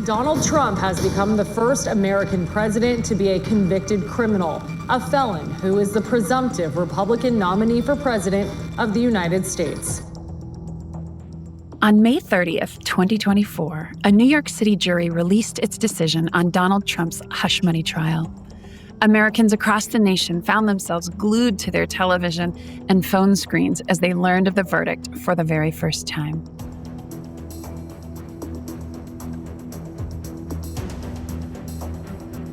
Donald Trump has become the first American president to be a convicted criminal, a felon who is the presumptive Republican nominee for president of the United States. On May 30th, 2024, a New York City jury released its decision on Donald Trump's hush money trial. Americans across the nation found themselves glued to their television and phone screens as they learned of the verdict for the very first time.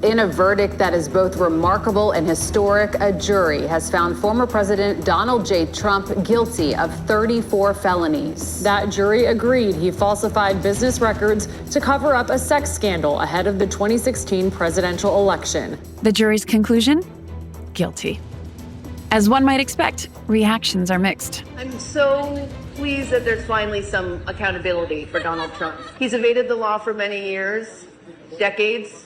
In a verdict that is both remarkable and historic, a jury has found former President Donald J. Trump guilty of 34 felonies. That jury agreed he falsified business records to cover up a sex scandal ahead of the 2016 presidential election. The jury's conclusion? Guilty. As one might expect, reactions are mixed. I'm so pleased that there's finally some accountability for Donald Trump. He's evaded the law for many years, decades,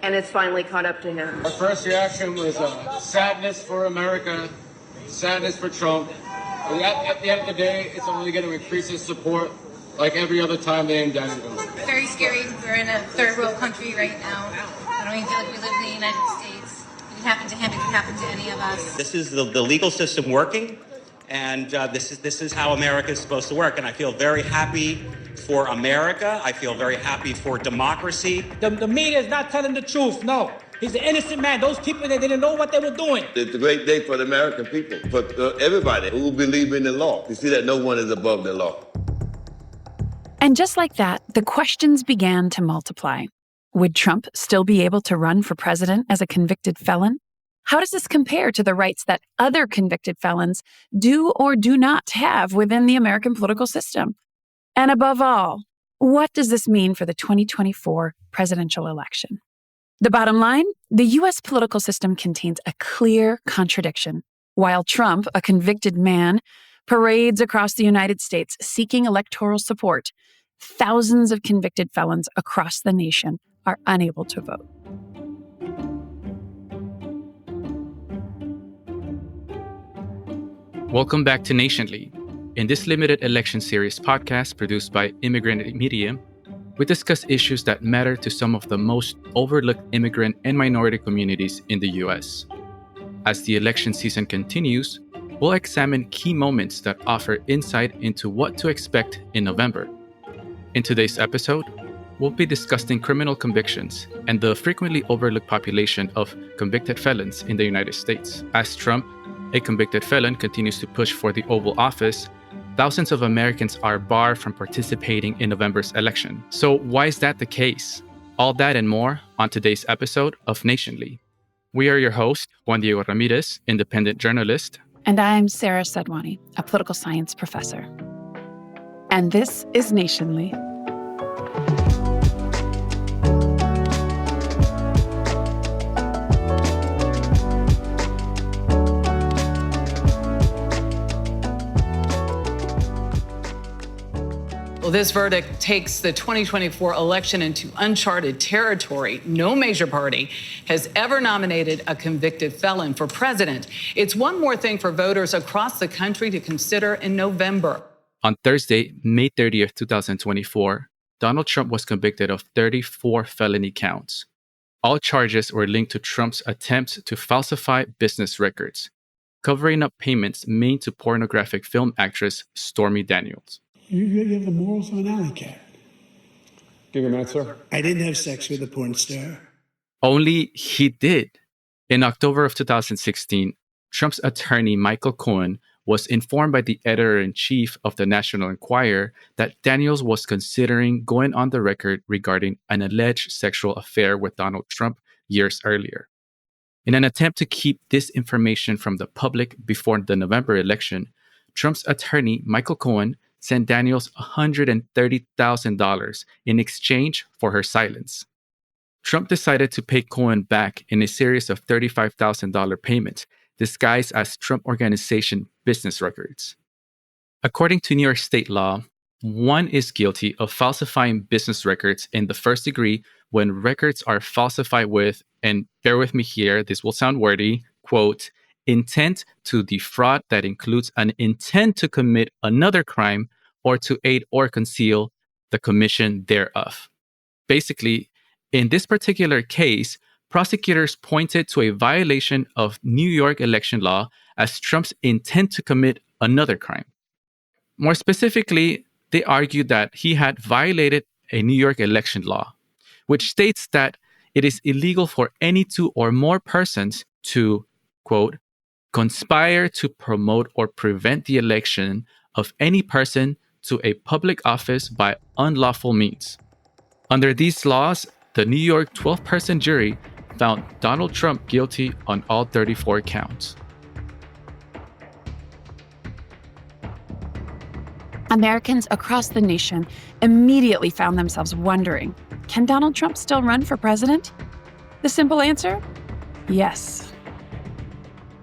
and it's finally caught up to him. Our first reaction was sadness for America, sadness for Trump. But at the end of the day, it's only going to increase his support like every other time they indict him. Very scary. We're in a third world country right now. I don't even feel like we live in the United States. It could happen to him, it could happen to any of us. This is the legal system working, and this is how America is supposed to work. And I feel very happy for America. I feel very happy for democracy. The media is not telling the truth. No, he's an innocent man. Those people, they didn't know what they were doing. It's a great day for the American people, for everybody who believe in the law. You see that no one is above the law. And just like that, the questions began to multiply. Would Trump still be able to run for president as a convicted felon? How does this compare to the rights that other convicted felons do or do not have within the American political system? And above all, what does this mean for the 2024 presidential election? The bottom line, the U.S. political system contains a clear contradiction. While Trump, a convicted man, parades across the United States seeking electoral support, thousands of convicted felons across the nation are unable to vote. Welcome back to Nationally. In this limited election series podcast produced by Immigrant Media, we discuss issues that matter to some of the most overlooked immigrant and minority communities in the U.S. As the election season continues, we'll examine key moments that offer insight into what to expect in November. In today's episode, we'll be discussing criminal convictions and the frequently overlooked population of convicted felons in the United States. As Trump, a convicted felon, continues to push for the Oval Office, thousands of Americans are barred from participating in November's election. So why is that the case? All that and more on today's episode of Nationally. We are your host, Juan Ramirez, independent journalist. And I'm Sara Sadhwani, a political science professor. And this is Nationally. Well, this verdict takes the 2024 election into uncharted territory. No major party has ever nominated a convicted felon for president. It's one more thing for voters across the country to consider in November. On Thursday, May 30th, 2024, Donald Trump was convicted of 34 felony counts. All charges were linked to Trump's attempts to falsify business records, covering up payments made to pornographic film actress Stormy Daniels. You have the morals of an alley cat. Give me a minute, sir. I didn't have sex with a porn star. Only he did. In October of 2016, Trump's attorney, Michael Cohen, was informed by the editor-in-chief of the National Enquirer that Daniels was considering going on the record regarding an alleged sexual affair with Donald Trump years earlier. In an attempt to keep this information from the public before the November election, Trump's attorney, Michael Cohen, sent Daniels $130,000 in exchange for her silence. Trump decided to pay Cohen back in a series of $35,000 payments disguised as Trump Organization business records. According to New York state law, one is guilty of falsifying business records in the first degree when records are falsified with, and bear with me here, this will sound wordy, quote, intent to defraud that includes an intent to commit another crime or to aid or conceal the commission thereof. Basically, in this particular case, prosecutors pointed to a violation of New York election law as Trump's intent to commit another crime. More specifically, they argued that he had violated a New York election law, which states that it is illegal for any two or more persons to, quote, conspire to promote or prevent the election of any person to a public office by unlawful means. Under these laws, the New York 12-person jury found Donald Trump guilty on all 34 counts. Americans across the nation immediately found themselves wondering, can Donald Trump still run for president? The simple answer? Yes.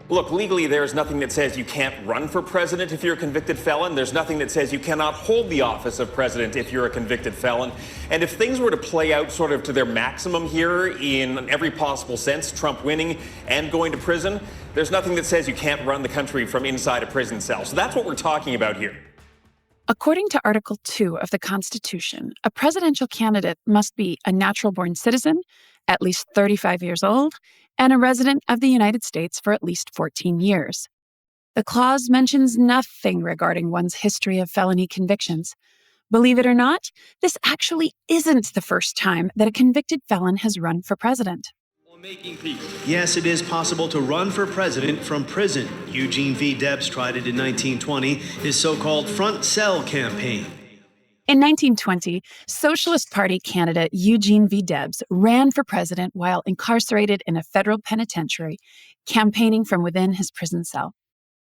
Look, legally, there's nothing that says you can't run for president if you're a convicted felon. There's nothing that says you cannot hold the office of president if you're a convicted felon. And if things were to play out sort of to their maximum here in every possible sense, Trump winning and going to prison, there's nothing that says you can't run the country from inside a prison cell. So that's what we're talking about here. According to Article 2 of the Constitution, a presidential candidate must be a natural-born citizen, at least 35 years old, and a resident of the United States for at least 14 years. The clause mentions nothing regarding one's history of felony convictions. Believe it or not, this actually isn't the first time that a convicted felon has run for president. Yes, it is possible to run for president from prison. Eugene V. Debs tried it in 1920, his so-called front cell campaign. In 1920, Socialist Party candidate Eugene V. Debs ran for president while incarcerated in a federal penitentiary, campaigning from within his prison cell.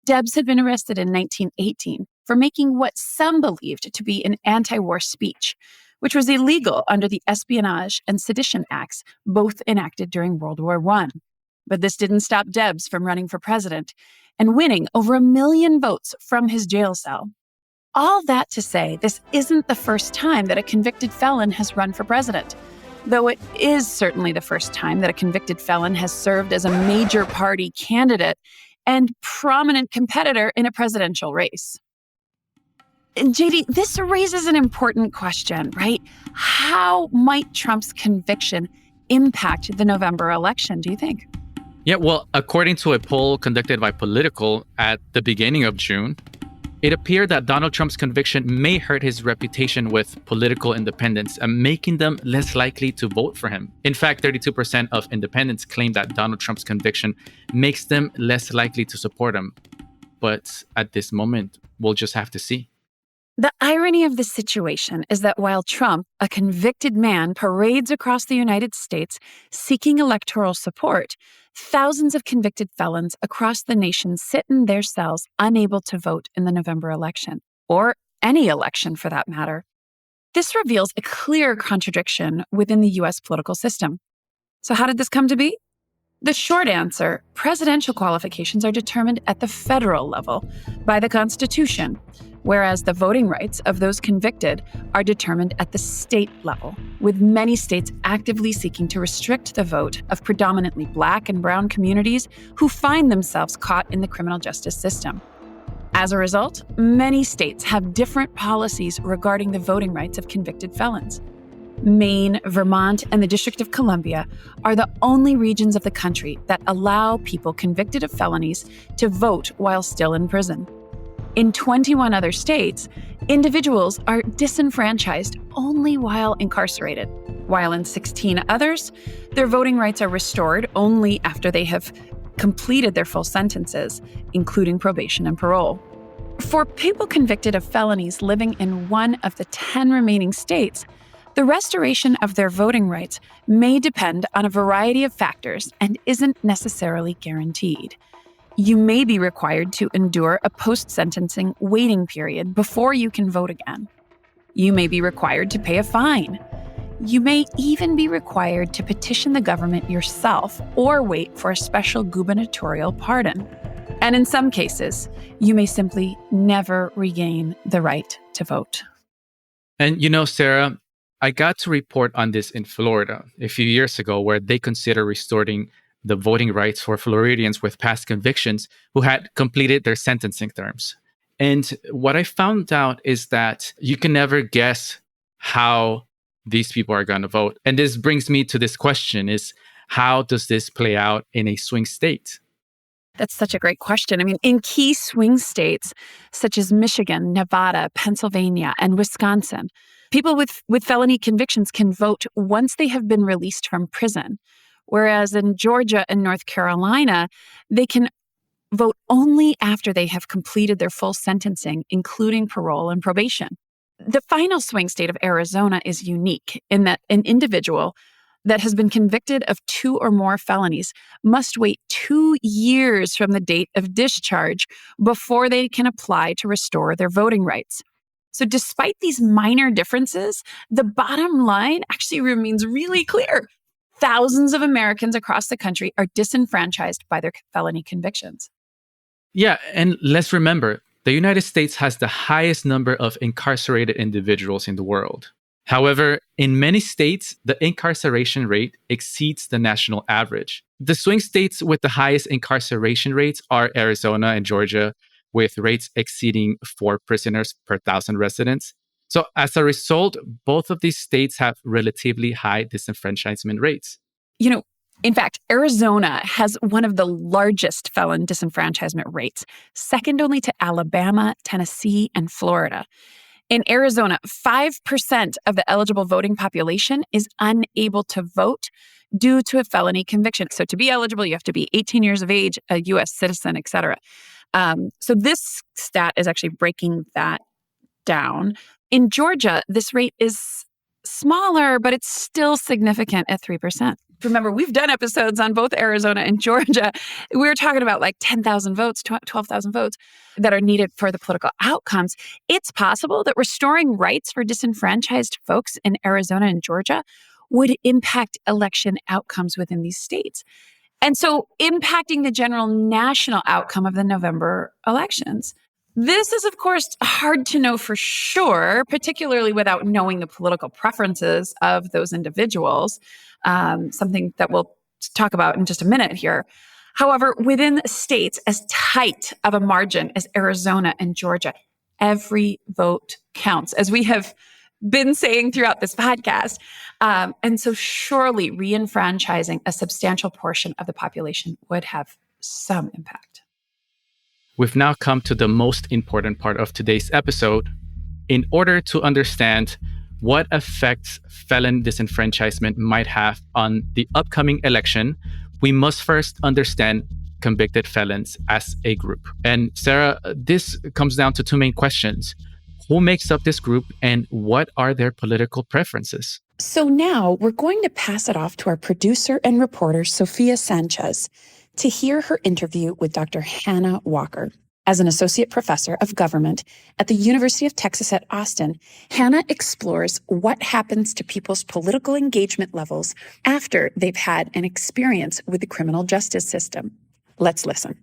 Debs had been arrested in 1918 for making what some believed to be an anti-war speech, which was illegal under the Espionage and Sedition Acts, both enacted during World War I. But this didn't stop Debs from running for president and winning over 1 million votes from his jail cell. All that to say, this isn't the first time that a convicted felon has run for president, though it is certainly the first time that a convicted felon has served as a major party candidate and prominent competitor in a presidential race. JD, this raises an important question, right? How might Trump's conviction impact the November election, do you think? Yeah, well, according to a poll conducted by Political at the beginning of June, it appeared that Donald Trump's conviction may hurt his reputation with political independents, making them less likely to vote for him. In fact, 32% of independents claim that Donald Trump's conviction makes them less likely to support him. But at this moment, we'll just have to see. The irony of the situation is that while Trump, a convicted man, parades across the United States seeking electoral support, thousands of convicted felons across the nation sit in their cells unable to vote in the November election, or any election for that matter. This reveals a clear contradiction within the U.S. political system. So how did this come to be? The short answer, presidential qualifications are determined at the federal level by the Constitution, whereas the voting rights of those convicted are determined at the state level, with many states actively seeking to restrict the vote of predominantly Black and brown communities who find themselves caught in the criminal justice system. As a result, many states have different policies regarding the voting rights of convicted felons. Maine, Vermont, and the District of Columbia are the only regions of the country that allow people convicted of felonies to vote while still in prison. In 21 other states, individuals are disenfranchised only while incarcerated, while in 16 others, their voting rights are restored only after they have completed their full sentences, including probation and parole. For people convicted of felonies living in one of the 10 remaining states, the restoration of their voting rights may depend on a variety of factors and isn't necessarily guaranteed. You may be required to endure a post-sentencing waiting period before you can vote again. You may be required to pay a fine. You may even be required to petition the government yourself or wait for a special gubernatorial pardon. And in some cases, you may simply never regain the right to vote. And you know, Sarah, I got to report on this in Florida a few years ago, where they consider restoring the voting rights for Floridians with past convictions who had completed their sentencing terms. And what I found out is that you can never guess how these people are going to vote. And this brings me to this question is, how does this play out in a swing state? That's such a great question. I mean, in key swing states such as Michigan, Nevada, Pennsylvania, and Wisconsin, people with felony convictions can vote once they have been released from prison. Whereas in Georgia and North Carolina, they can vote only after they have completed their full sentencing, including parole and probation. The final swing state of Arizona is unique in that an individual that has been convicted of 2 or more felonies must wait 2 years from the date of discharge before they can apply to restore their voting rights. So despite these minor differences, the bottom line actually remains really clear. Thousands of Americans across the country are disenfranchised by their felony convictions. Yeah, and let's remember, the United States has the highest number of incarcerated individuals in the world. However, in many states, the incarceration rate exceeds the national average. The swing states with the highest incarceration rates are Arizona and Georgia, with rates exceeding 4 prisoners per 1,000 residents. So as a result, both of these states have relatively high disenfranchisement rates. You know, in fact, Arizona has one of the largest felon disenfranchisement rates, second only to Alabama, Tennessee, and Florida. In Arizona, 5% of the eligible voting population is unable to vote due to a felony conviction. So to be eligible, you have to be 18 years of age, a U.S. citizen, et cetera. So this stat is actually breaking that down. In Georgia, this rate is smaller, but it's still significant at 3%. Remember, we've done episodes on both Arizona and Georgia. We were talking about like 10,000 votes, 12,000 votes that are needed for the political outcomes. It's possible that restoring rights for disenfranchised folks in Arizona and Georgia would impact election outcomes within these states. And so impacting the general national outcome of the November elections. This is, of course, hard to know for sure, particularly without knowing the political preferences of those individuals, something that we'll talk about in just a minute here. However, within states as tight of a margin as Arizona and Georgia, every vote counts, as we have been saying throughout this podcast. And so surely reenfranchising a substantial portion of the population would have some impact. We've now come to the most important part of today's episode. In order to understand what effects felon disenfranchisement might have on the upcoming election, we must first understand convicted felons as a group. And Sarah, this comes down to 2 main questions. Who makes up this group and what are their political preferences? So now we're going to pass it off to our producer and reporter, Sofía Sanchez, to hear her interview with Dr. Hannah Walker. As an associate professor of government at the University of Texas at Austin, Hannah explores what happens to people's political engagement levels after they've had an experience with the criminal justice system. Let's listen.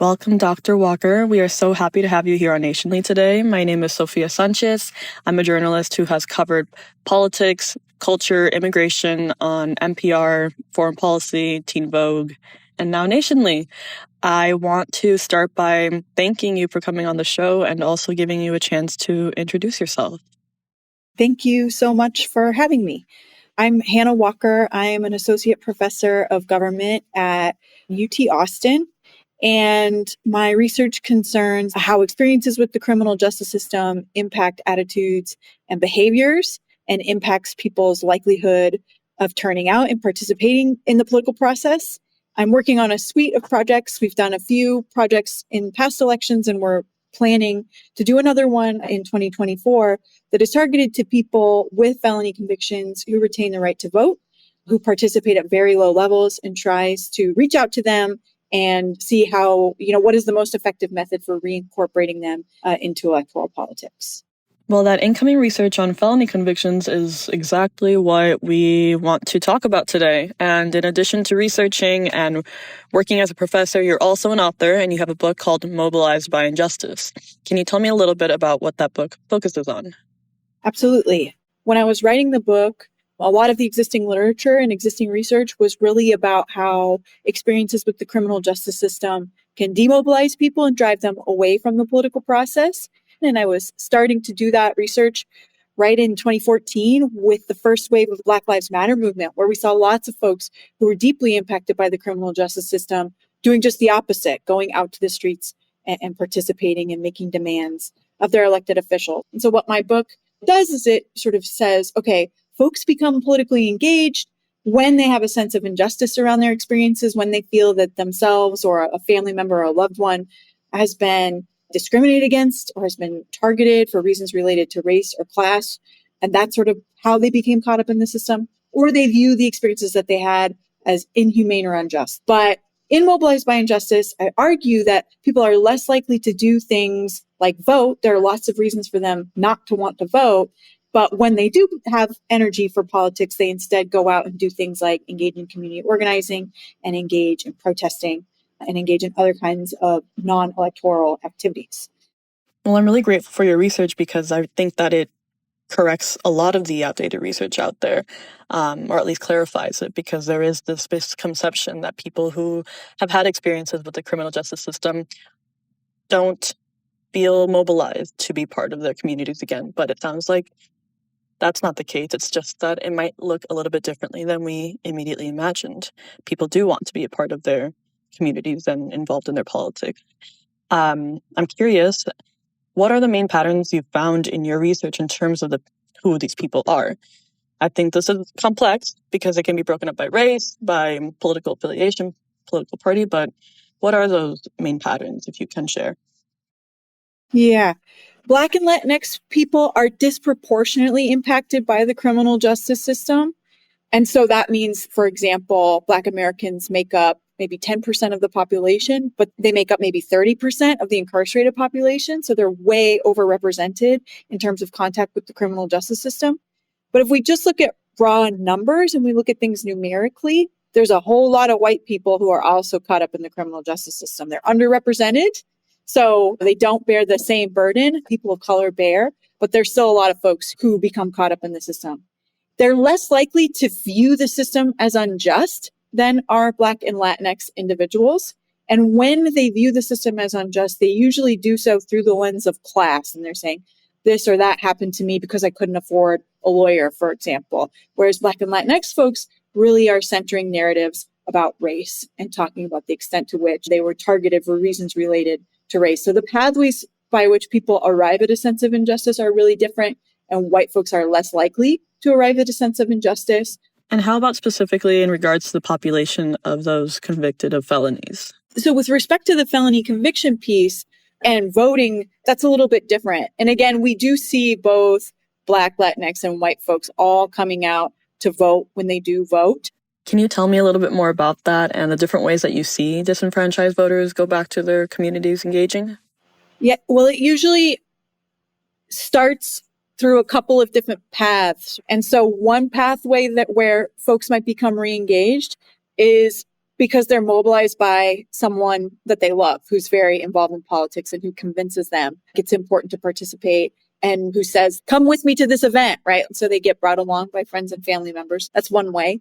Welcome, Dr. Walker. We are so happy to have you here on Nationally today. My name is Sofía Sanchez. I'm a journalist who has covered politics, culture, immigration on NPR, foreign policy, Teen Vogue, and now Nationally. I want to start by thanking you for coming on the show and also giving you a chance to introduce yourself. Thank you so much for having me. I'm Hannah Walker. I am an associate professor of government at UT Austin. And my research concerns how experiences with the criminal justice system impact attitudes and behaviors and impacts people's likelihood of turning out and participating in the political process. I'm working on a suite of projects. We've done a few projects in past elections, and we're planning to do another one in 2024 that is targeted to people with felony convictions who retain the right to vote, who participate at very low levels, and tries to reach out to them and see how, what is the most effective method for reincorporating them into electoral politics. Well, that incoming research on felony convictions is exactly what we want to talk about today. And in addition to researching and working as a professor, you're also an author, and you have a book called Mobilized by Injustice. Can you tell me a little bit about what that book focuses on? Absolutely. When I was writing the book, a lot of the existing literature and existing research was really about how experiences with the criminal justice system can demobilize people and drive them away from the political process. And I was starting to do that research right in 2014 with the first wave of Black Lives Matter movement, where we saw lots of folks who were deeply impacted by the criminal justice system doing just the opposite, going out to the streets and participating and making demands of their elected officials. And so what my book does is it sort of says, okay, folks become politically engaged when they have a sense of injustice around their experiences, when they feel that themselves or a family member or a loved one has been discriminated against or has been targeted for reasons related to race or class. And that's sort of how they became caught up in the system, or they view the experiences that they had as inhumane or unjust. But in Mobilized by Injustice, I argue that people are less likely to do things like vote. There are lots of reasons for them not to want to vote. But when they do have energy for politics, they instead go out and do things like engage in community organizing and engage in protesting and engage in other kinds of non-electoral activities. Well, I'm really grateful for your research because I think that it corrects a lot of the outdated research out there, or at least clarifies it, because there is this misconception that people who have had experiences with the criminal justice system don't feel mobilized to be part of their communities again. But it sounds like that's not the case. It's just that it might look a little bit differently than we immediately imagined. People do want to be a part of their communities and involved in their politics. I'm curious, what are the main patterns you've found in your research in terms of who these people are? I think this is complex because it can be broken up by race, by political affiliation, political party, but what are those main patterns, if you can share? Yeah. Black and Latinx people are disproportionately impacted by the criminal justice system. And so that means, for example, Black Americans make up maybe 10% of the population, but they make up maybe 30% of the incarcerated population. So they're way overrepresented in terms of contact with the criminal justice system. But if we just look at raw numbers and we look at things numerically, there's a whole lot of white people who are also caught up in the criminal justice system. They're underrepresented, so they don't bear the same burden people of color bear, but there's still a lot of folks who become caught up in the system. They're less likely to view the system as unjust than are Black and Latinx individuals. And when they view the system as unjust, they usually do so through the lens of class. And they're saying, this or that happened to me because I couldn't afford a lawyer, for example. Whereas Black and Latinx folks really are centering narratives about race and talking about the extent to which they were targeted for reasons related to race. So the pathways by which people arrive at a sense of injustice are really different, and white folks are less likely to arrive at a sense of injustice. And how about specifically in regards to the population of those convicted of felonies? So with respect to the felony conviction piece and voting, that's a little bit different. And again, we do see both Black, Latinx, and white folks all coming out to vote when they do vote. Can you tell me a little bit more about that and the different ways that you see disenfranchised voters go back to their communities engaging? Yeah, well, it usually starts through a couple of different paths. And so one pathway where folks might become re-engaged is because they're mobilized by someone that they love, who's very involved in politics and who convinces them it's important to participate and who says, come with me to this event, right? So they get brought along by friends and family members. That's one way.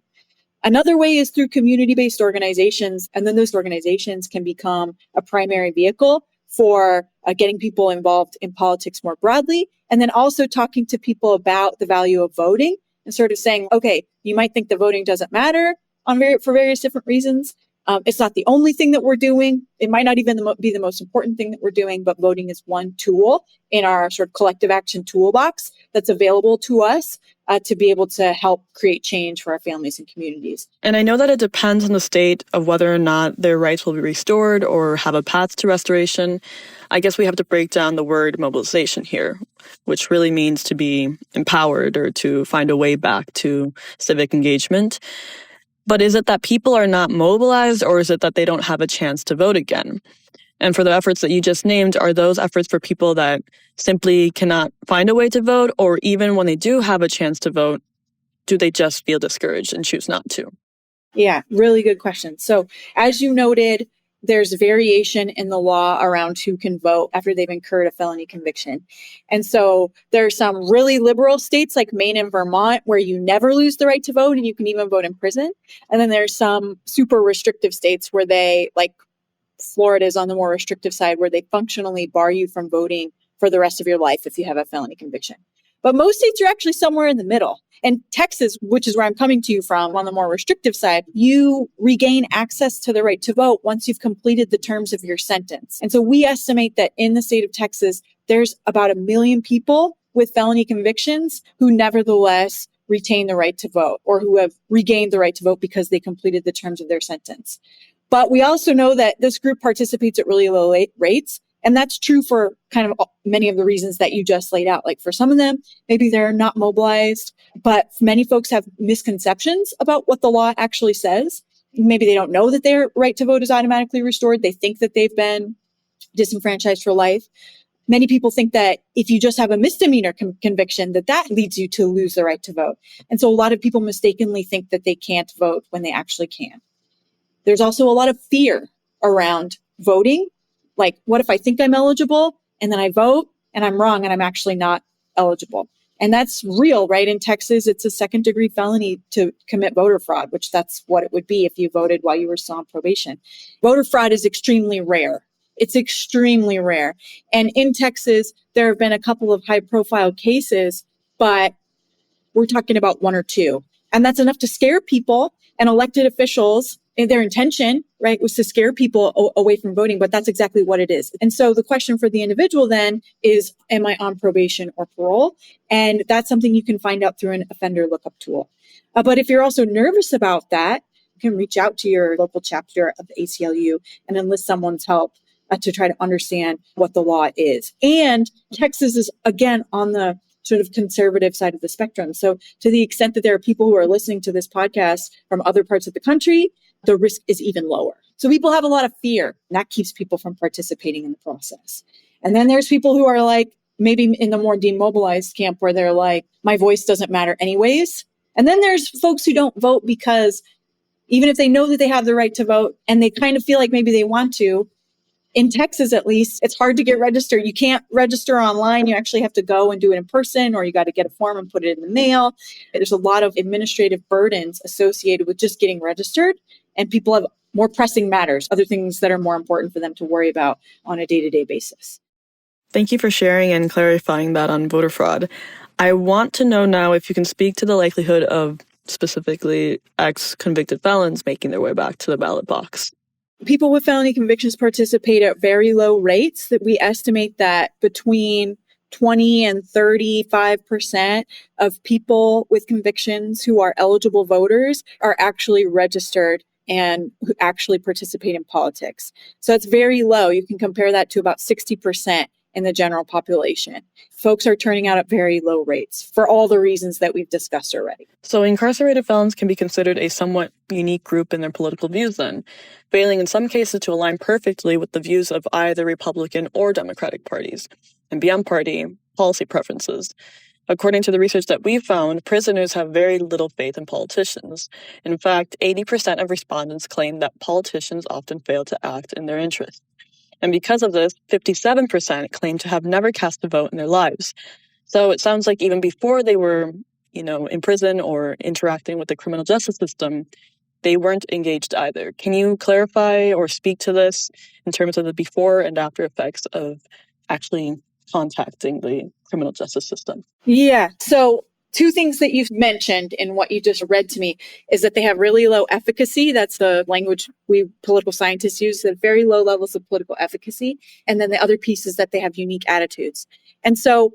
Another way is through community-based organizations, and then those organizations can become a primary vehicle for getting people involved in politics more broadly, and then also talking to people about the value of voting and sort of saying, okay, you might think the voting doesn't matter for various different reasons. It's not the only thing that we're doing. It might not even be the most important thing that we're doing, but voting is one tool in our sort of collective action toolbox that's available to us to be able to help create change for our families and communities. And I know that it depends on the state of whether or not their rights will be restored or have a path to restoration. I guess we have to break down the word mobilization here, which really means to be empowered or to find a way back to civic engagement. But is it that people are not mobilized, or is it that they don't have a chance to vote again? And for the efforts that you just named, are those efforts for people that simply cannot find a way to vote, or even when they do have a chance to vote, do they just feel discouraged and choose not to? Yeah, really good question. So as you noted, there's variation in the law around who can vote after they've incurred a felony conviction. And so there are some really liberal states like Maine and Vermont where you never lose the right to vote and you can even vote in prison. And then there's some super restrictive states where they, like Florida is on the more restrictive side, where they functionally bar you from voting for the rest of your life if you have a felony conviction. But most states are actually somewhere in the middle. And Texas, which is where I'm coming to you from on the more restrictive side, you regain access to the right to vote once you've completed the terms of your sentence. And so we estimate that in the state of Texas, there's about 1 million people with felony convictions who nevertheless retain the right to vote or who have regained the right to vote because they completed the terms of their sentence. But we also know that this group participates at really low rates. And that's true for kind of many of the reasons that you just laid out. Like for some of them, maybe they're not mobilized, but many folks have misconceptions about what the law actually says. Maybe they don't know that their right to vote is automatically restored. They think that they've been disenfranchised for life. Many people think that if you just have a misdemeanor conviction, that leads you to lose the right to vote. And so a lot of people mistakenly think that they can't vote when they actually can. There's also a lot of fear around voting. Like, what if I think I'm eligible and then I vote and I'm wrong and I'm actually not eligible? And that's real, right? In Texas, it's a second-degree felony to commit voter fraud, which that's what it would be if you voted while you were still on probation. Voter fraud is extremely rare. It's extremely rare. And in Texas, there have been a couple of high-profile cases, but we're talking about 1 or 2. And that's enough to scare people and elected officials. Their intention, right, was to scare people away from voting, but that's exactly what it is. And so the question for the individual then is, am I on probation or parole? And that's something you can find out through an offender lookup tool. But if you're also nervous about that, you can reach out to your local chapter of the ACLU and enlist someone's help to try to understand what the law is. And Texas is, again, on the sort of conservative side of the spectrum. So to the extent that there are people who are listening to this podcast from other parts of the country, the risk is even lower. So people have a lot of fear, and that keeps people from participating in the process. And then there's people who are like, maybe in the more demobilized camp where they're like, my voice doesn't matter anyways. And then there's folks who don't vote because even if they know that they have the right to vote and they kind of feel like maybe they want to, in Texas, at least, it's hard to get registered. You can't register online. You actually have to go and do it in person, or you got to get a form and put it in the mail. There's a lot of administrative burdens associated with just getting registered. And people have more pressing matters, other things that are more important for them to worry about on a day-to-day basis. Thank you for sharing and clarifying that on voter fraud. I want to know now if you can speak to the likelihood of specifically ex-convicted felons making their way back to the ballot box. People with felony convictions participate at very low rates. That we estimate that between 20 and 35% of people with convictions who are eligible voters are actually registered and who actually participate in politics. So it's very low. You can compare that to about 60% in the general population. Folks are turning out at very low rates for all the reasons that we've discussed already. So incarcerated felons can be considered a somewhat unique group in their political views then, failing in some cases to align perfectly with the views of either Republican or Democratic parties, and beyond party policy preferences. According to the research that we found, prisoners have very little faith in politicians. In fact, 80% of respondents claim that politicians often fail to act in their interest. And because of this, 57% claim to have never cast a vote in their lives. So it sounds like even before they were, in prison or interacting with the criminal justice system, they weren't engaged either. Can you clarify or speak to this in terms of the before and after effects of actually contacting the criminal justice system? Yeah. So 2 things that you've mentioned in what you just read to me is that they have really low efficacy. That's the language we political scientists use, that very low levels of political efficacy. And then the other piece is that they have unique attitudes. And so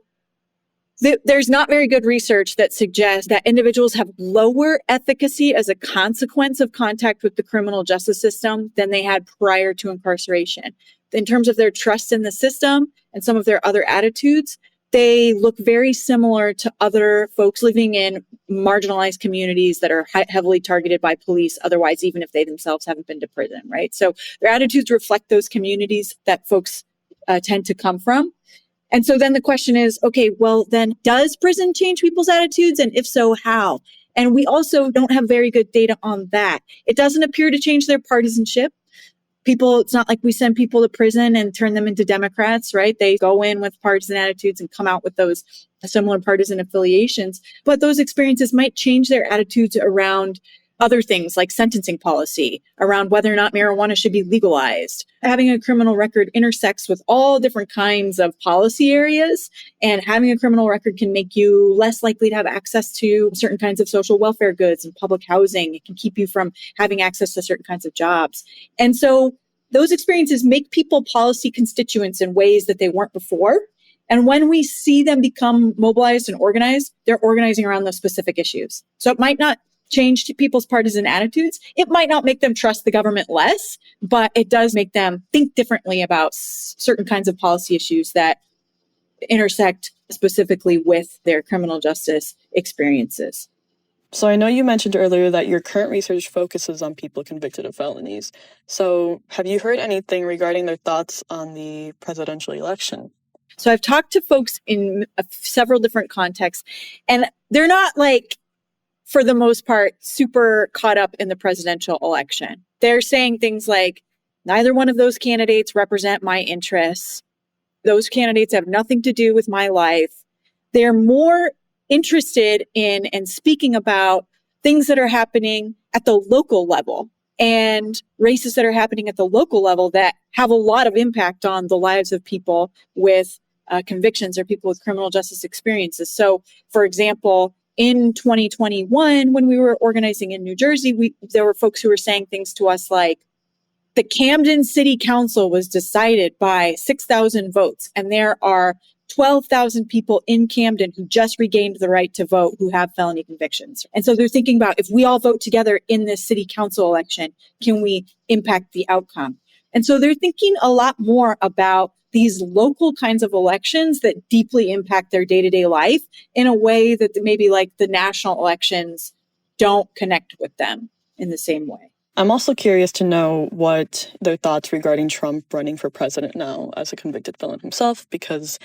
there's not very good research that suggests that individuals have lower efficacy as a consequence of contact with the criminal justice system than they had prior to incarceration. In terms of their trust in the system and some of their other attitudes, they look very similar to other folks living in marginalized communities that are heavily targeted by police, otherwise, even if they themselves haven't been to prison, right? So their attitudes reflect those communities that folks tend to come from. And so then the question is, okay, well, then does prison change people's attitudes? And if so, how? And we also don't have very good data on that. It doesn't appear to change their partisanship. It's not like we send people to prison and turn them into Democrats, right? They go in with partisan attitudes and come out with those similar partisan affiliations. But those experiences might change their attitudes around other things like sentencing policy around whether or not marijuana should be legalized. Having a criminal record intersects with all different kinds of policy areas, and having a criminal record can make you less likely to have access to certain kinds of social welfare goods and public housing. It can keep you from having access to certain kinds of jobs. And so those experiences make people policy constituents in ways that they weren't before. And when we see them become mobilized and organized, they're organizing around those specific issues. So it might not change people's partisan attitudes. It might not make them trust the government less, but it does make them think differently about certain kinds of policy issues that intersect specifically with their criminal justice experiences. So I know you mentioned earlier that your current research focuses on people convicted of felonies. So have you heard anything regarding their thoughts on the presidential election? So I've talked to folks in several different contexts, and they're not like, for the most part, super caught up in the presidential election. They're saying things like, neither one of those candidates represent my interests. Those candidates have nothing to do with my life. They're more interested in and speaking about things that are happening at the local level and races that are happening at the local level that have a lot of impact on the lives of people with convictions or people with criminal justice experiences. So, for example, in 2021, when we were organizing in New Jersey, there were folks who were saying things to us like, the Camden City Council was decided by 6,000 votes, and there are 12,000 people in Camden who just regained the right to vote who have felony convictions. And so they're thinking about, if we all vote together in this city council election, can we impact the outcome? And so they're thinking a lot more about these local kinds of elections that deeply impact their day-to-day life in a way that maybe like the national elections don't connect with them in the same way. I'm also curious to know what their thoughts regarding Trump running for president now as a convicted felon himself, because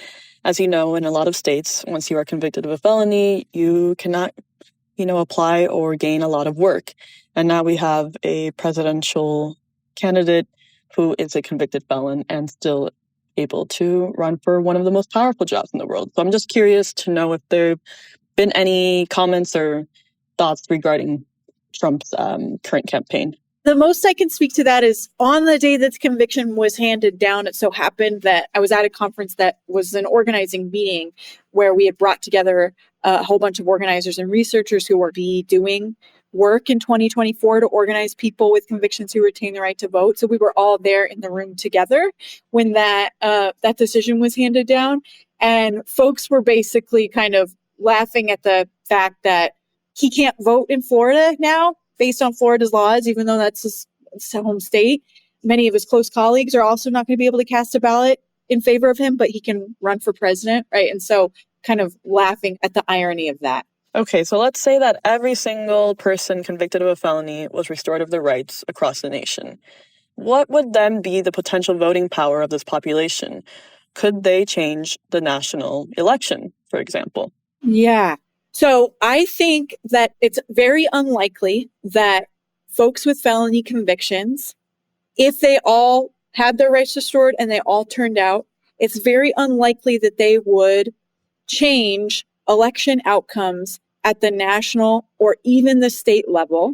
as you know, in a lot of states, once you are convicted of a felony, you cannot, apply or gain a lot of work. And now we have a presidential candidate who is a convicted felon and still able to run for one of the most powerful jobs in the world. So I'm just curious to know if there have been any comments or thoughts regarding Trump's current campaign. The most I can speak to that is on the day that the conviction was handed down, it so happened that I was at a conference that was an organizing meeting where we had brought together a whole bunch of organizers and researchers who were doing work in 2024 to organize people with convictions who retain the right to vote. So we were all there in the room together when that decision was handed down. And folks were basically kind of laughing at the fact that he can't vote in Florida now based on Florida's laws, even though that's his home state. Many of his close colleagues are also not going to be able to cast a ballot in favor of him, but he can run for president, right? And so kind of laughing at the irony of that. Okay, so let's say that every single person convicted of a felony was restored of their rights across the nation. What would then be the potential voting power of this population? Could they change the national election, for example? Yeah. So I think that it's very unlikely that folks with felony convictions, if they all had their rights restored and they all turned out, it's very unlikely that they would change election outcomes at the national or even the state level.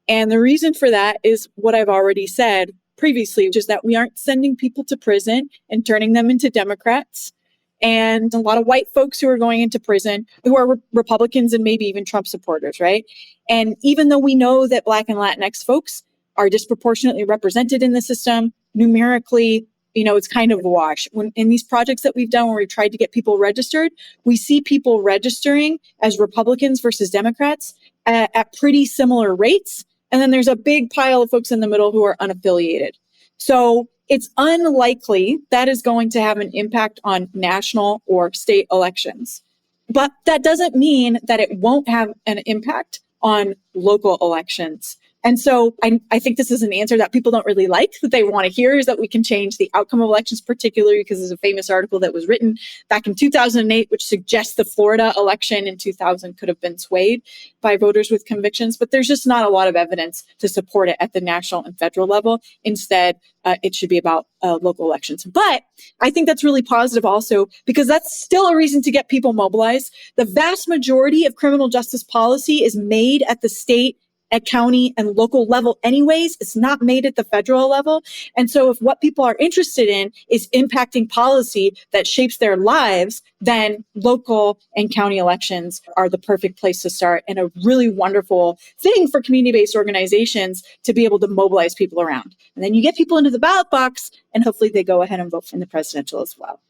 And the reason for that is what I've already said previously, which is that we aren't sending people to prison and turning them into Democrats. And a lot of white folks who are going into prison who are Republicans and maybe even Trump supporters, right? And even though we know that Black and Latinx folks are disproportionately represented in the system, numerically, it's kind of a wash. When in these projects that we've done where we've tried to get people registered, we see people registering as Republicans versus Democrats at pretty similar rates. And then there's a big pile of folks in the middle who are unaffiliated. So it's unlikely that is going to have an impact on national or state elections. But that doesn't mean that it won't have an impact on local elections. And so I think this is an answer that people don't really like, that they want to hear, is that we can change the outcome of elections, particularly because there's a famous article that was written back in 2008, which suggests the Florida election in 2000 could have been swayed by voters with convictions. But there's just not a lot of evidence to support it at the national and federal level. Instead, it should be about local elections. But I think that's really positive also, because that's still a reason to get people mobilized. The vast majority of criminal justice policy is made at the state at county and local level anyways. It's not made at the federal level. And so if what people are interested in is impacting policy that shapes their lives, then local and county elections are the perfect place to start, and a really wonderful thing for community-based organizations to be able to mobilize people around. And then you get people into the ballot box, and hopefully they go ahead and vote in the presidential as well.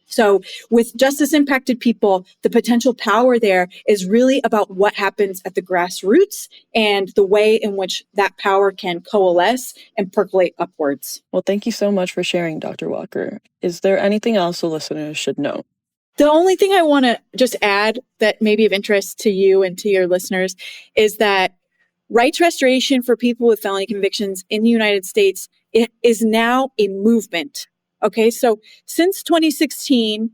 So with justice impacted people, the potential power there is really about what happens at the grassroots and the way in which that power can coalesce and percolate upwards. Well, thank you so much for sharing, Dr. Walker. Is there anything else the listeners should know? The only thing I want to just add that may be of interest to you and to your listeners is that rights restoration for people with felony convictions in the United States is now a movement. Okay, so since 2016,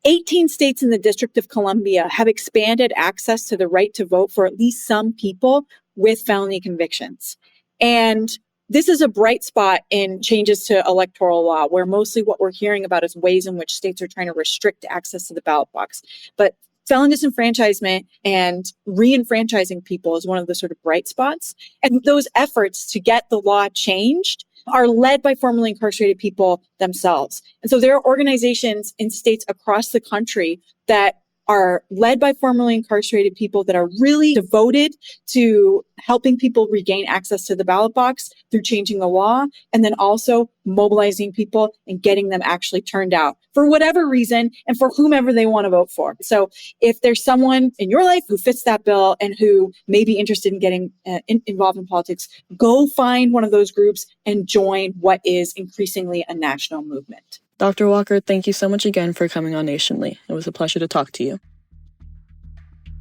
18 states in the District of Columbia have expanded access to the right to vote for at least some people with felony convictions. And this is a bright spot in changes to electoral law, where mostly what we're hearing about is ways in which states are trying to restrict access to the ballot box. But felon disenfranchisement and re-enfranchising people is one of the sort of bright spots. And those efforts to get the law changed are led by formerly incarcerated people themselves. And so there are organizations in states across the country that are led by formerly incarcerated people that are really devoted to helping people regain access to the ballot box through changing the law, and then also mobilizing people and getting them actually turned out for whatever reason and for whomever they want to vote for. So if there's someone in your life who fits that bill and who may be interested in getting involved in politics, go find one of those groups and join what is increasingly a national movement. Dr. Walker, thank you so much again for coming on Nationally. It was a pleasure to talk to you.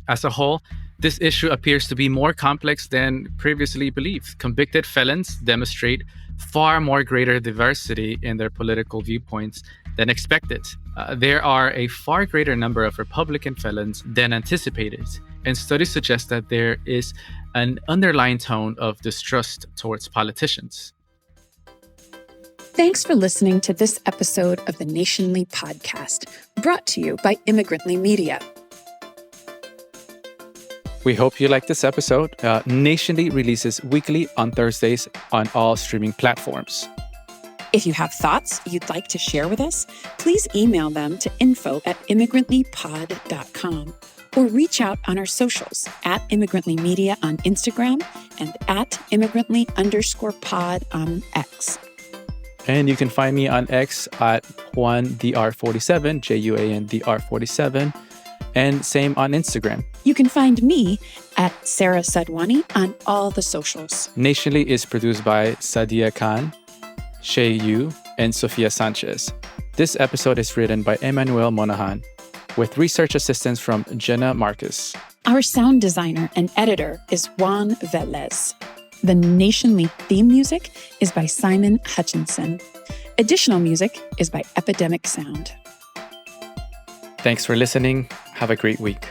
As a whole, this issue appears to be more complex than previously believed. Convicted felons demonstrate far more greater diversity in their political viewpoints than expected. There are a far greater number of Republican felons than anticipated, and studies suggest that there is an underlying tone of distrust towards politicians. Thanks for listening to this episode of the Nationally podcast, brought to you by Immigrantly Media. We hope you like this episode. Nationally releases weekly on Thursdays on all streaming platforms. If you have thoughts you'd like to share with us, please email them to info@immigrantlypod.com or reach out on our socials @immigrantlymedia on Instagram and @immigrantly_pod on X. And you can find me on X at JuanDR47, JuanDR47, and same on Instagram. You can find me at Sara Sadhwani on all the socials. Nationally is produced by Sadia Khan, Shay Yu, and Sofía Sanchez. This episode is written by Emmanuel Monahan, with research assistance from Jenna Marcus. Our sound designer and editor is Juan Velez. The Nationally theme music is by Simon Hutchinson. Additional music is by Epidemic Sound. Thanks for listening. Have a great week.